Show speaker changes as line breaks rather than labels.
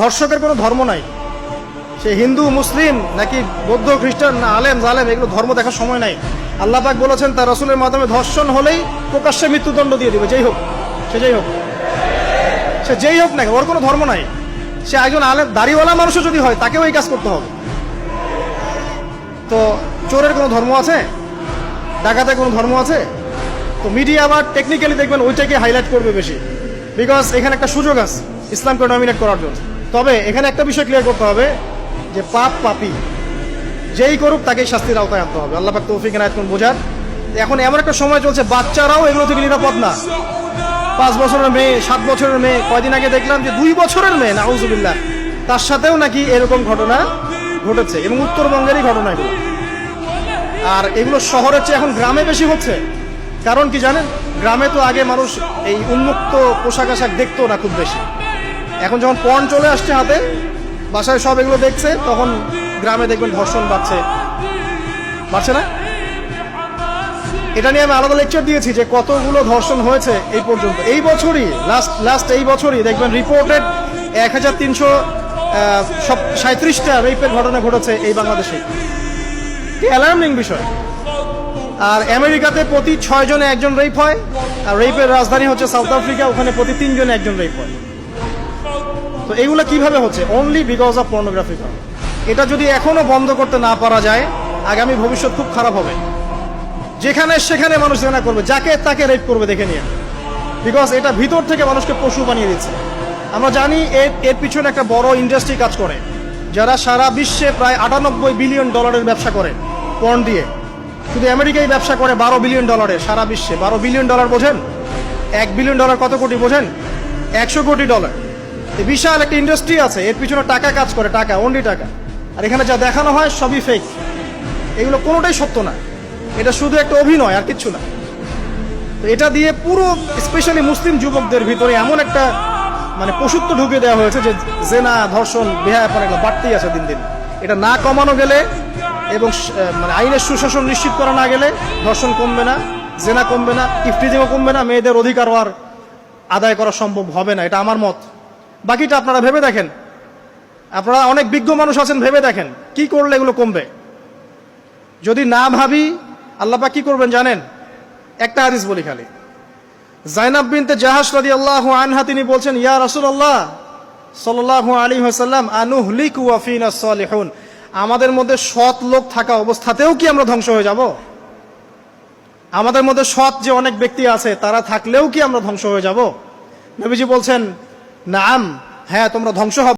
ধর্ষকের কোনো ধর্ম নাই, সে হিন্দু মুসলিম নাকি বৌদ্ধ খ্রিস্টান না আলেম জালেম, এগুলো ধর্ম দেখার সময় নাই। আল্লাহ পাক বলেছেন তার রাসূলের মাধ্যমে ধর্ষণ হলেই প্রকাশ্যে মৃত্যুদণ্ড দিয়ে দিবে, যেই হোক সে যেই হোক না, ওর কোনো ধর্ম নাই। সে একজন আলেম দাড়িওয়ালা মানুষও যদি হয় তাকেও এই কাজ করতে হবে। তো চোরের কোনো ধর্ম আছে? ডাকাতের কোনো ধর্ম আছে? তো মিডিয়া আবার টেকনিক্যালি দেখবেন ওইটাকে হাইলাইট করবে বেশি, বিকজ এখানে একটা সুযোগ আছে ইসলামকে ডমিনেট করার জন্য। তবে এখানে একটা বিষয় ক্লিয়ার করতে হবে যে পাপ পাপী যেই করুক তাকেই শাস্তির আওতায় আনতে হবে। আল্লাহ পাক তৌফিক এনায়েত করুন বোঝার। এখন এমন একটা সময় চলছে বাচ্চারাও এগুলো থেকে নিরাপদ না। 5 বছরের মেয়ে, 7 বছরের মেয়ে, কয়দিন আগে দেখলাম যে 2 বছরের মেয়ে, নাউজুবিল্লাহ, তার সাথেও নাকি এরকম ঘটনা ঘটেছে, এবং উত্তরবঙ্গেরই ঘটনা এগুলো। আর এগুলো শহরের চেয়ে এখন গ্রামে বেশি হচ্ছে। কারণ কি জানেন, গ্রামে তো আগে মানুষ এই উন্মুক্ত পোশাক আশাক দেখতো না খুব বেশি। এখন যখন পর্ন চলে আসছে হাতে, বাসায় সব এগুলো দেখছে, তখন গ্রামে দেখবেন ধর্ষণ বাড়ছে না? এটা নিয়ে আমি আলাদা লেকচার দিয়েছি যে কতগুলো ধর্ষণ হয়েছে এই পর্যন্ত। এই বছরই লাস্ট এই বছরই দেখবেন রিপোর্টেড 1337টা রেপের ঘটনা ঘটেছে এই বাংলাদেশে। অ্যালার্মিং বিষয়। আর আমেরিকাতে প্রতি 6 জনে একজন রেপ হয়, আর রেপের রাজধানী হচ্ছে সাউথ আফ্রিকা, ওখানে প্রতি 3 জনে একজন রেপ হয়। তো এইগুলো কিভাবে হচ্ছে? Only because of pornography. এটা যদি এখনো বন্ধ করতে না পারা যায়, আগামী ভবিষ্যৎ খুব খারাপ হবে। যেখানে সেখানে মানুষ জেনা করবে, যাকে তাকে রেপ করবে দেখে নিয়ে, বিকজ এটা ভিতর থেকে মানুষকে পশু বানিয়ে দিচ্ছে। আমরা জানি এর পিছনে একটা বড় ইন্ডাস্ট্রি কাজ করে, যারা সারা বিশ্বে প্রায় $98 বিলিয়ন ব্যবসা করে পর্ন দিয়ে। শুধু আমেরিকায় ব্যবসা করে $12 বিলিয়ন সারা বিশ্বে। $12 বিলিয়ন বোঝেন? $1 বিলিয়ন কত কোটি বোঝেন? $100 কোটি। এই বিশাল একটা ইন্ডাস্ট্রি আছে, এর পিছনে টাকা কাজ করে, টাকা, অনলি টাকা। আর এখানে যা দেখানো হয় সবই ফেক, এগুলো কোনোটাই সত্য না, এটা শুধু একটা অভিনয় আর কিচ্ছু না। তো এটা দিয়ে পুরো স্পেশালি মুসলিম যুবকদের ভিতরে এমন একটা মানে পশুত্ব ঢুকে দেওয়া হয়েছে যে জেনা, ধর্ষণ, বেহায়াপনা এগুলো বাড়তেই আছে দিন দিন। এটা না কমানো গেলে এবং মানে আইনের সুশাসন নিশ্চিত করা না গেলে ধর্ষণ কমবে না, জেনা কমবে না, ইফটিজিংও কমবে না, মেয়েদের অধিকার আর আদায় করা সম্ভব হবে না। এটা আমার মত। বাকিটা আপনারা ভেবে দেখেন, আপনারা অনেক বিজ্ঞ মানুষ আছেন, ভেবে দেখেন কি করলে এগুলো কমবে। যদি না ভাবি, আল্লাহ পাক কি করবেন জানেন? একটা হাদিস বলি খালি। যায়নাব বিনতে জাহাশ রাদিয়াল্লাহু আনহা তিনি বলছেন, ইয়া রাসূলুল্লাহ সাল্লাল্লাহু আলাইহি ওয়াসাল্লাম, আনুহলিকু ওয়া ফিনা সালিহুন, আমাদের মধ্যে সৎ লোক থাকা অবস্থাতেও কি আমরা ধ্বংস হয়ে যাব? আমাদের মধ্যে সৎ যে অনেক ব্যক্তি আছে তারা থাকলেও কি আমরা ধ্বংস হয়ে যাব? নবীজি বলছেন, নাম, হ্যাঁ তোমরা ধ্বংস হবে।